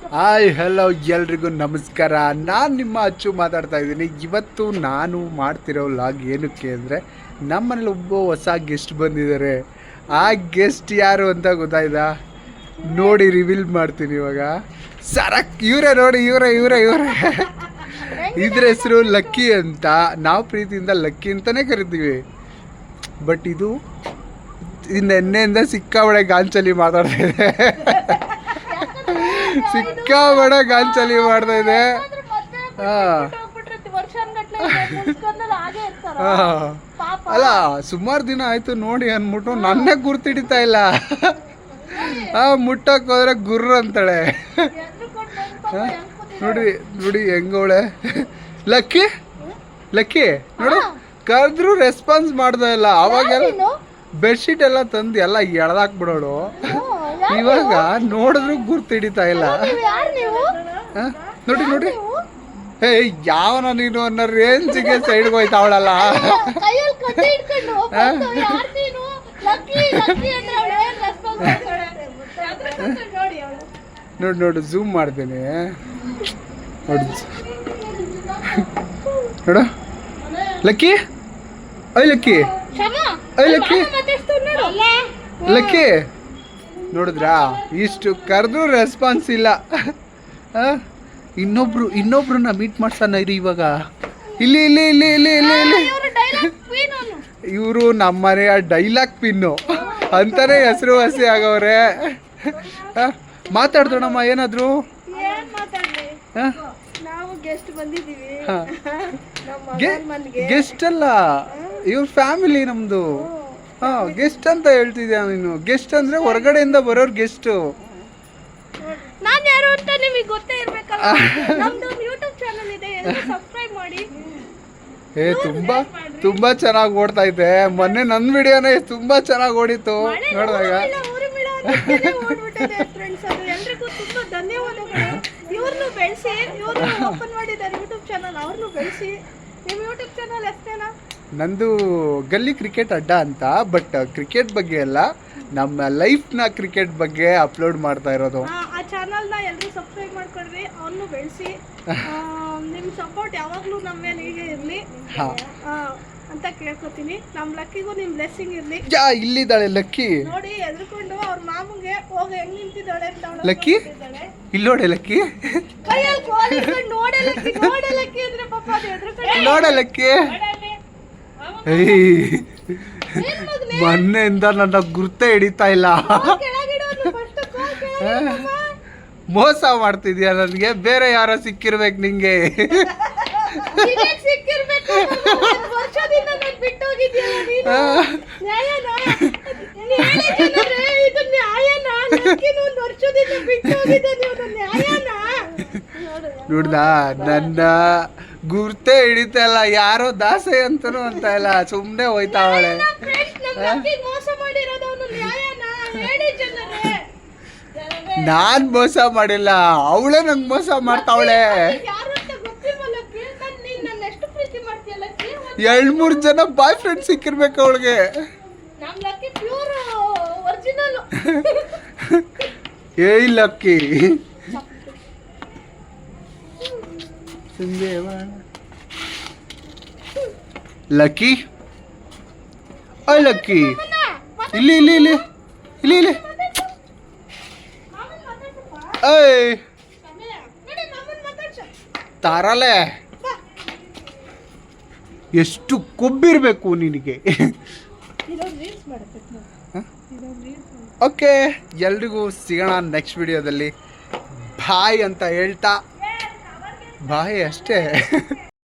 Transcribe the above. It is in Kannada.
ಹಾಯ್ ಹಲೋ ಎಲ್ರಿಗೂ ನಮಸ್ಕಾರ. ನಾನು ನಿಮ್ಮ ಅಚ್ಚು ಮಾತಾಡ್ತಾ ಇದ್ದೀನಿ. ಇವತ್ತು ನಾನು ಮಾಡ್ತಿರೋ ಲಾಗ್ ಏನಕ್ಕೆ ಅಂದರೆ ನಮ್ಮನೇಲಿ ಒಬ್ಬ ಹೊಸ ಗೆಸ್ಟ್ ಬಂದಿದ್ದಾರೆ. ಆ ಗೆಸ್ಟ್ ಯಾರು ಅಂತ ಗೊತ್ತಾಯ್ತಾ? ನೋಡಿ ರಿವೀಲ್ ಮಾಡ್ತೀನಿ ಇವಾಗ. ಇವರೇ ನೋಡಿ, ಇವರೇ ಇದ್ರ ಹೆಸರು ಲಕ್ಕಿ ಅಂತ. ನಾವು ಪ್ರೀತಿಯಿಂದ ಲಕ್ಕಿ ಅಂತಲೇ ಕರಿತೀವಿ. ಬಟ್ ಇದು ನೆನ್ನೆಯಿಂದ ಸಿಕ್ಕಾಬಳೆ ಗಾಂಚಲಿ ಮಾತಾಡ್ತಾ ಇದೆ. ಸಿಕ್ಕಾಬಡ ಗಾಂಚಲಿ ಮಾಡ್ತಾ ಇದೆ. ಅಲ್ಲ ಸುಮಾರು ದಿನ ಆಯ್ತು ನೋಡಿ ಅಂದ್ಬಿಟ್ಟು ನನ್ನೇ ಗುರ್ತಿಡಿತಾ ಇಲ್ಲ. ಮುಟ್ಟಕ್ ಹೋದ್ರೆ ಗುರ್ರ ಅಂತಾಳೆ. ನೋಡಿ ನೋಡಿ ಹೆಂಗವಳೆ ಲಕ್ಕಿ. ಲಕ್ಕಿ ನೋಡು, ಕರೆದ್ರು ರೆಸ್ಪಾನ್ಸ್ ಮಾಡ್ತಾ ಇಲ್ಲ. ಅವಾಗೆಲ್ಲ ಬೆಡ್ಶೀಟ್ ಎಲ್ಲ ತಂದು ಎಲ್ಲ ಎಳ್ದಾಕ್ಬಿಡೋಳು. ಇವಾಗ ನೋಡಿದ್ರು ಗುರ್ತಿಡಿತಾ ಇಲ್ಲ. ನೋಡಿ ನೋಡಿ, ಹೇ ಯಾವನ ನೀನು ಅನ್ನೋ ರೇಂಜಿಗೆ ಸೈಡ್ಗೆ ಹೋಯ್ತಾವಳಲ್ಲ. ನೋಡಿ ನೋಡಿ ಝೂಮ್ ಮಾಡ್ತೀನಿ ನೋಡಿ. ನೋಡು lucky, I lucky, I lucky, lucky ನೋಡಿದ್ರಾ? ಇಷ್ಟು ಕರೆದ್ರೂ ರೆಸ್ಪಾನ್ಸ್ ಇಲ್ಲ. ಇನ್ನೊಬ್ರನ್ನ ಮೀಟ್ ಮಾಡ್ಸೋಣ ಇರಿ ಇವಾಗ. ಇಲ್ಲಿ ಇಲ್ಲಿ ಇಲ್ಲಿ ಇಲ್ಲಿ ಇಲ್ಲಿ ಇಲ್ಲಿ ಇವರು ನಮ್ಮನೆಯ ಡೈಲಾಗ್ ಪಿನ್ನು ಅಂತಾನೆ ಹೆಸರು ಹಸಿ ಆಗವ್ರೆ. ಮಾತಾಡ್ದೋಣಮ್ಮ ಏನಾದ್ರು. ಗೆಸ್ಟ್ ಅಲ್ಲ, ಇವ್ರ ಫ್ಯಾಮಿಲಿ ನಮ್ದು. ಗೆಸ್ಟ್ ಅಂತ ಹೇಳ್ತಿದ್ಯಾ ನೀನು? ಗೆಸ್ಟ್ ಅಂದ್ರೆ ಹೊರಗಡೆಯಿಂದ ಬರೋರು ಗೆಸ್ಟ್. ನಾನು ಯಾರು ಅಂತ ನಿಮಗೆ ಗೊತ್ತೇ ಇರಬೇಕಲ್ಲ. ನಮ್ಮದು YouTube ಚಾನೆಲ್ ಇದೆ, ಎಲ್ಲರೂ ಸಬ್ಸ್ಕ್ರೈಬ್ ಮಾಡಿ. ತುಂಬಾ ಚೆನ್ನಾಗಿ ಓಡ್ತಾ ಇದೆ. ಮೊನ್ನೆ ನನ್ನ ವಿಡಿಯೋನೇ ತುಂಬಾ ಚೆನ್ನಾಗಿ ಓಡಿತ್ತು ನೋಡಿದಾಗ. ಎಲ್ರಿಗೂ ತುಂಬಾ ಧನ್ಯವಾದಗಳು. ಇವ್ರನ್ನು ಬೆಳೆಸಿ, ಇವ್ರು ಓಪನ್ ಮಾಡಿದ್ದಾರೆ YouTube ಚಾನೆಲ್, ಅವ್ರನ್ನು ಬೆಳೆಸಿ. ನಿಮ್ಮ YouTube ಚಾನೆಲ್ ಹೆಸರೇನಾ? ನಂದು ಗಲ್ಲಿ ಕ್ರಿಕೆಟ್ ಅಡ್ಡ ಅಂತ. ಬಟ್ ಕ್ರಿಕೆಟ್ ಬಗ್ಗೆ ಅಲ್ಲ, ನಮ್ಮ ಲೈಫ್ನ ಕ್ರಿಕೆಟ್ ಬಗ್ಗೆ ಅಪ್ಲೋಡ್ ಮಾಡ್ತಾ ಇರೋದು. ಆ ಚಾನಲ್ನ ಎಲ್ಲರೂ ಸಬ್ಸ್ಕ್ರೈಬ್ ಮಾಡ್ಕೊಳ್ರಿ, ಅವನು ಬೆಳೆಸಿ. ನಿಮ್ಮ ಸಪೋರ್ಟ್ ಯಾವಾಗಲೂ ನಮ್ಮ ಮೇಲೆ ಹೀಗೆ ಇರಲಿ ಅಂತ ಕೇಳ್ಕೊತೀನಿ. ನಮ್ಮ ಲಕ್ಕಿಗೂ ನಿಮ್ಮ ಬ್ಲೆಸ್ಸಿಂಗ್ ಇರಲಿ. ಇಲ್ಲಿದ್ದಾಳೆ ಲಕ್ಕಿ ನೋಡಿ, ಎದ್ರುಕೊಂಡು ಅವ್ರ ಮಾಮಂಗೆ ಹೋಗಿ ಹೆಂಗ್ ನಿಂತಿದ್ದಾಳೆ ಅಂತ. ಲಕ್ಕಿ ಇಲ್ಲೋಡೆ ಲಕ್ಕಿ, ಕೈಯಲ್ಲಿ ಕೋಲ್ ಹಿಡ್ಕೊಂಡು ನೋಡೆ ಲಕ್ಕಿ, ನೋಡೆ ಲಕ್ಕಿ ಅಂದ್ರೆ ಪಾಪ ಅದು ಎದ್ರುಕೊಂಡು ನೋಡೆ ಲಕ್ಕಿ. ಮೊನ್ನೆಯಿಂದ ನನ್ನ ಗುರ್ತೇ ಹಿಡಿತಾ ಇಲ್ಲ. ಮೋಸ ಮಾಡ್ತಿದ್ಯಾ ನನಗೆ. ಬೇರೆ ಯಾರೋ ಸಿಕ್ಕಿರ್ಬೇಕು ನಿಂಗೆ. ನೋಡ್ದಾ, ನನ್ನ ಗುರ್ತೇ ಹಿಡಿತಾ ಇಲ್ಲ. ಯಾರೋ ದಾಸೆ ಅಂತನೂ ಅಂತ ಇಲ್ಲ, ಸುಮ್ಮನೆ ಹೋಯ್ತಾವಳೆ. ನಾನ್ ಮೋಸ ಮಾಡಿಲ್ಲ, ಅವಳೇ ನಂಗೆ ಮೋಸ ಮಾಡ್ತಾವಳೆ. 2-3 ಜನ ಬಾಯ್ ಫ್ರೆಂಡ್ ಸಿಕ್ಕಿರ್ಬೇಕು ಅವಳಿಗೆ. ಏಯ್ ಲಕ್ಕಿ, ಲಕ್ಕಿ, ಓ ಲಕ್ಕಿ, ಇಲ್ಲಿ ಇಲ್ಲಿ ಇಲ್ಲಿ ಇಲ್ಲಿ ಇಲ್ಲಿ. ಏಯ್ ತಾರಲೆ, ಎಷ್ಟು ಕೊಬ್ಬಿರ್ಬೇಕು ನಿನಗೆ. ಓಕೆ, ಎಲ್ರಿಗೂ ಸಿಗೋಣ ನೆಕ್ಸ್ಟ್ ವಿಡಿಯೋದಲ್ಲಿ. ಬಾಯ್ ಅಂತ ಹೇಳ್ತಾ ಬಾಯ್ ಅಷ್ಟೇ.